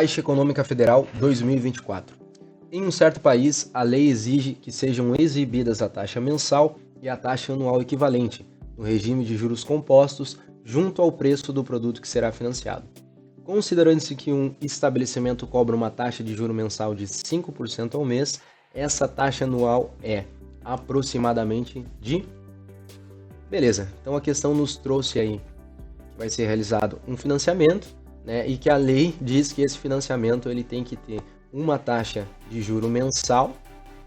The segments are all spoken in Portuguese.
Caixa Econômica Federal 2024. Em um certo país, a lei exige que sejam exibidas a taxa mensal e a taxa anual equivalente, no regime de juros compostos, junto ao preço do produto que será financiado. Considerando-se que um estabelecimento cobra uma taxa de juro mensal de 5% ao mês, essa taxa anual é aproximadamente de... Beleza, então a questão nos trouxe aí que vai ser realizado um financiamento, né, e que a lei diz que esse financiamento ele tem que ter uma taxa de juro mensal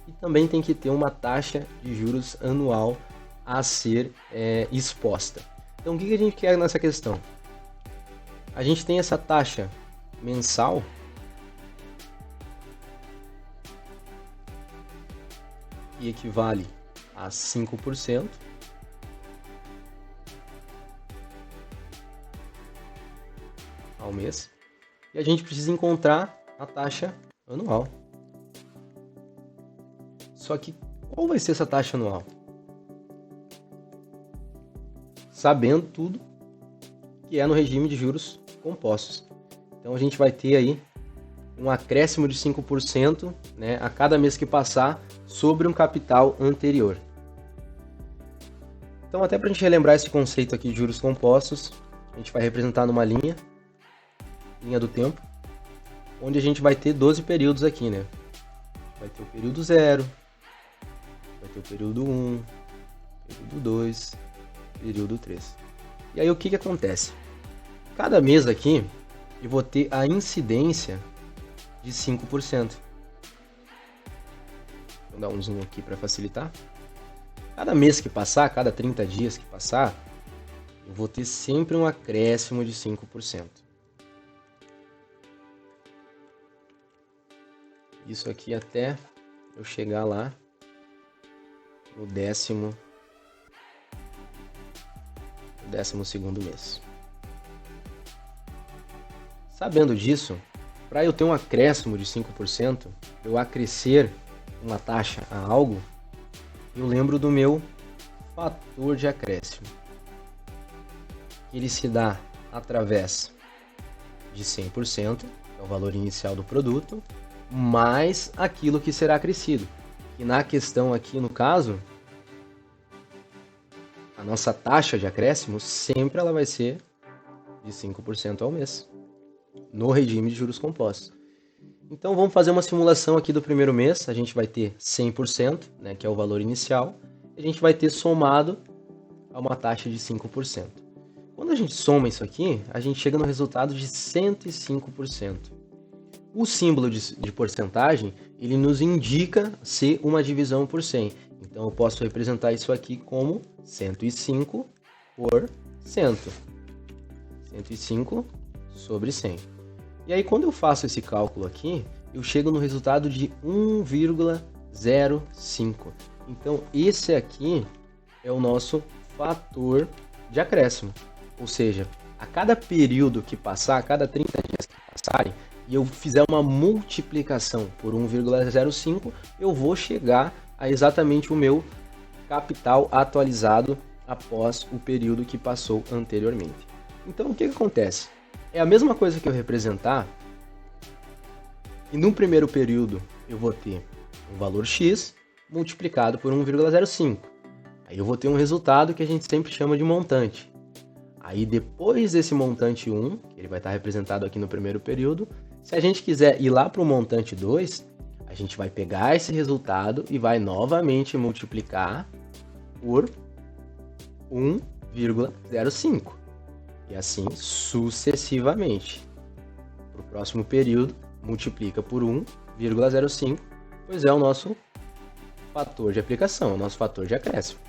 e também tem que ter uma taxa de juros anual a ser exposta. Então o que a gente quer nessa questão? A gente tem essa taxa mensal que equivale a 5%. Ao mês, e a gente precisa encontrar a taxa anual. Só que qual vai ser essa taxa anual? Sabendo tudo que é no regime de juros compostos. Então a gente vai ter aí um acréscimo de 5%, né, a cada mês que passar sobre um capital anterior. Então até para a gente relembrar esse conceito aqui de juros compostos, a gente vai representar numa linha do tempo, onde a gente vai ter 12 períodos aqui, né? Vai ter o período 0, vai ter o período 1, período 2, período 3. E aí o que acontece? Cada mês aqui eu vou ter a incidência de 5%. Vou dar um zoom aqui para facilitar. Cada mês que passar, cada 30 dias que passar, eu vou ter sempre um acréscimo de 5%. Isso aqui até eu chegar lá no 12º mês. Sabendo disso, para eu ter um acréscimo de 5%, eu acrescer uma taxa a algo, eu lembro do meu fator de acréscimo. Ele se dá através de 100%, que é o valor inicial do produto, mais aquilo que será acrescido. E na questão aqui, no caso, a nossa taxa de acréscimo sempre ela vai ser de 5% ao mês, no regime de juros compostos. Então vamos fazer uma simulação aqui do primeiro mês. A gente vai ter 100%, né, que é o valor inicial, e a gente vai ter somado a uma taxa de 5%. Quando a gente soma isso aqui, a gente chega no resultado de 105%. O símbolo de porcentagem, ele nos indica ser uma divisão por 100. Então, eu posso representar isso aqui como 105%. 105 sobre 100. E aí, quando eu faço esse cálculo aqui, eu chego no resultado de 1,05. Então, esse aqui é o nosso fator de acréscimo. Ou seja, a cada período que passar, a cada 30 dias que passarem, e eu fizer uma multiplicação por 1,05, eu vou chegar a exatamente o meu capital atualizado após o período que passou anteriormente. Então, o que acontece? É a mesma coisa que eu representar, e no primeiro período eu vou ter um valor X multiplicado por 1,05. Aí eu vou ter um resultado que a gente sempre chama de montante. Aí depois desse montante 1, que ele vai estar representado aqui no primeiro período, se a gente quiser ir lá para o montante 2, a gente vai pegar esse resultado e vai novamente multiplicar por 1,05. E assim sucessivamente. Para o próximo período, multiplica por 1,05, pois é o nosso fator de aplicação, o nosso fator de acréscimo.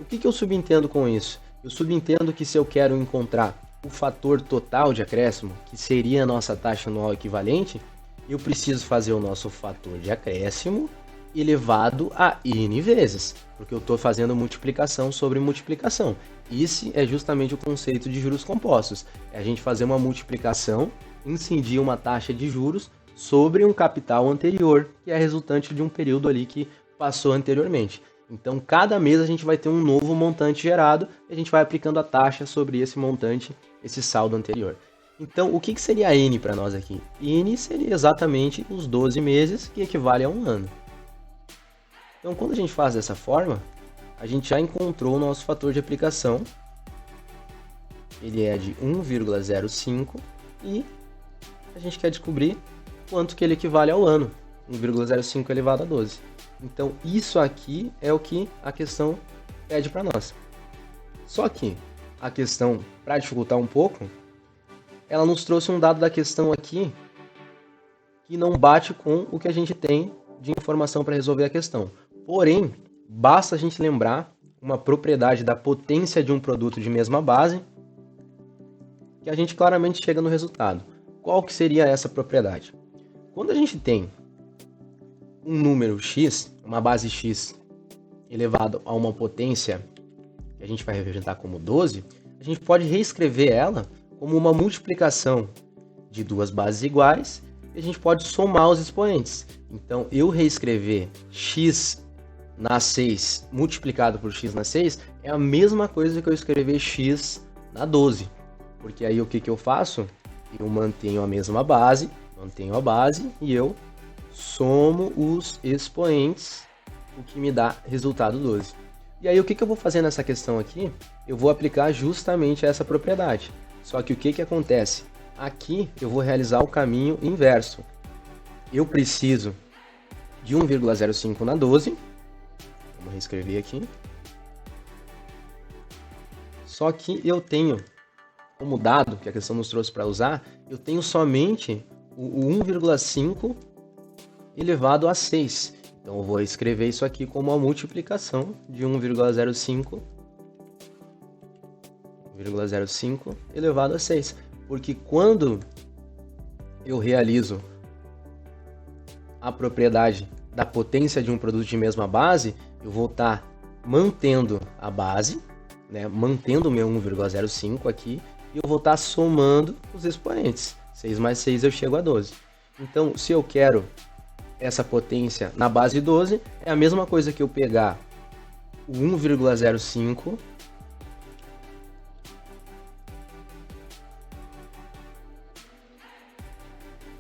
O que eu subentendo com isso? Eu subentendo que se eu quero encontrar o fator total de acréscimo, que seria a nossa taxa anual equivalente, eu preciso fazer o nosso fator de acréscimo elevado a N vezes, porque eu estou fazendo multiplicação sobre multiplicação. Esse é justamente o conceito de juros compostos. É a gente fazer uma multiplicação, incidir uma taxa de juros sobre um capital anterior, que é resultante de um período ali que passou anteriormente. Então, cada mês a gente vai ter um novo montante gerado e a gente vai aplicando a taxa sobre esse montante, esse saldo anterior. Então, o que seria N para nós aqui? N seria exatamente os 12 meses, que equivale a um ano. Então, quando a gente faz dessa forma, a gente já encontrou o nosso fator de aplicação. Ele é de 1,05 e a gente quer descobrir quanto que ele equivale ao ano. 1,05 elevado a 12. Então, isso aqui é o que a questão pede para nós. Só que a questão, para dificultar um pouco, ela nos trouxe um dado da questão aqui que não bate com o que a gente tem de informação para resolver a questão. Porém, basta a gente lembrar uma propriedade da potência de um produto de mesma base que a gente claramente chega no resultado. Qual que seria essa propriedade? Quando a gente tem um número x, uma base x elevado a uma potência que a gente vai representar como 12, a gente pode reescrever ela como uma multiplicação de duas bases iguais e a gente pode somar os expoentes. Então, eu reescrever x na 6 multiplicado por x na 6 é a mesma coisa que eu escrever x na 12. Porque aí o que eu faço? Eu mantenho a mesma base, e eu somo os expoentes, o que me dá resultado 12. E aí o que eu vou fazer nessa questão aqui? Eu vou aplicar justamente essa propriedade. Só que o que acontece? Aqui eu vou realizar o caminho inverso. Eu preciso de 1,05 na 12. Vamos reescrever aqui. Só que eu tenho, como dado que a questão nos trouxe para usar, eu tenho somente o 1,5 elevado a 6. Então eu vou escrever isso aqui como uma multiplicação de 1,05 elevado a 6. Porque quando eu realizo a propriedade da potência de um produto de mesma base, eu vou estar mantendo a base, né, mantendo o meu 1,05 aqui, e eu vou estar somando os expoentes. 6 mais 6 eu chego a 12. Então, se eu quero essa potência na base 12, é a mesma coisa que eu pegar o 1,05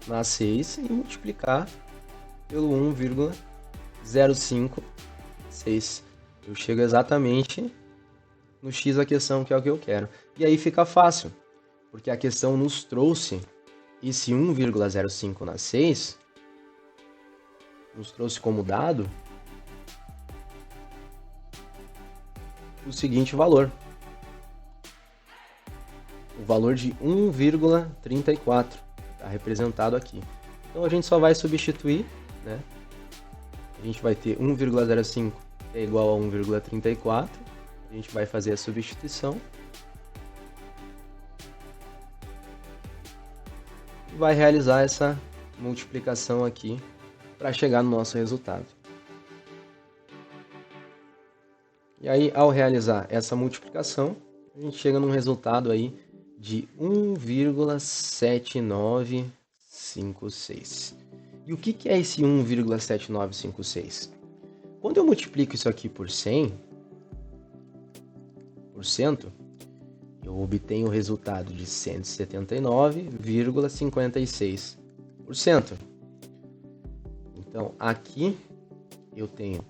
na 6 e multiplicar pelo 1,056. Eu chego exatamente no x da questão, que é o que eu quero. E aí fica fácil, porque a questão nos trouxe esse 1,05 na 6, nos trouxe como dado o seguinte valor. O valor de 1,34 está representado aqui. Então a gente só vai substituir, né? A gente vai ter 1,05 é igual a 1,34. A gente vai fazer a substituição. E vai realizar essa multiplicação aqui para chegar no nosso resultado. E aí, ao realizar essa multiplicação, a gente chega num resultado aí de 1,7956. E o que é esse 1,7956? Quando eu multiplico isso aqui por 100%, eu obtenho o resultado de 179,56%. Então, aqui eu tenho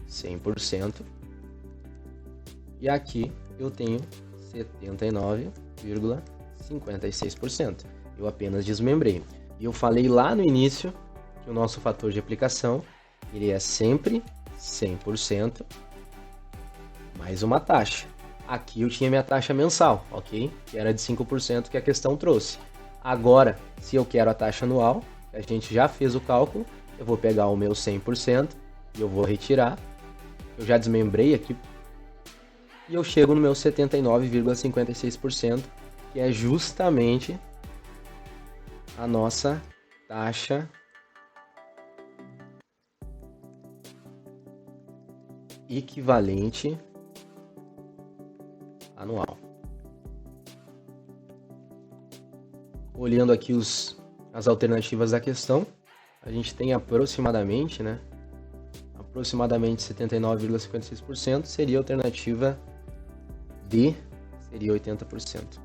100% e aqui eu tenho 79,56%. Eu apenas desmembrei. E eu falei lá no início que o nosso fator de aplicação ele é sempre 100% mais uma taxa. Aqui eu tinha minha taxa mensal, ok? Que era de 5% que a questão trouxe. Agora, se eu quero a taxa anual, a gente já fez o cálculo, eu vou pegar o meu 100% e eu vou retirar. Eu já desmembrei aqui e eu chego no meu 79,56%, que é justamente a nossa taxa equivalente anual. Olhando aqui as alternativas da questão, a gente tem aproximadamente, né? Aproximadamente 79,56% seria a alternativa D, seria 80%.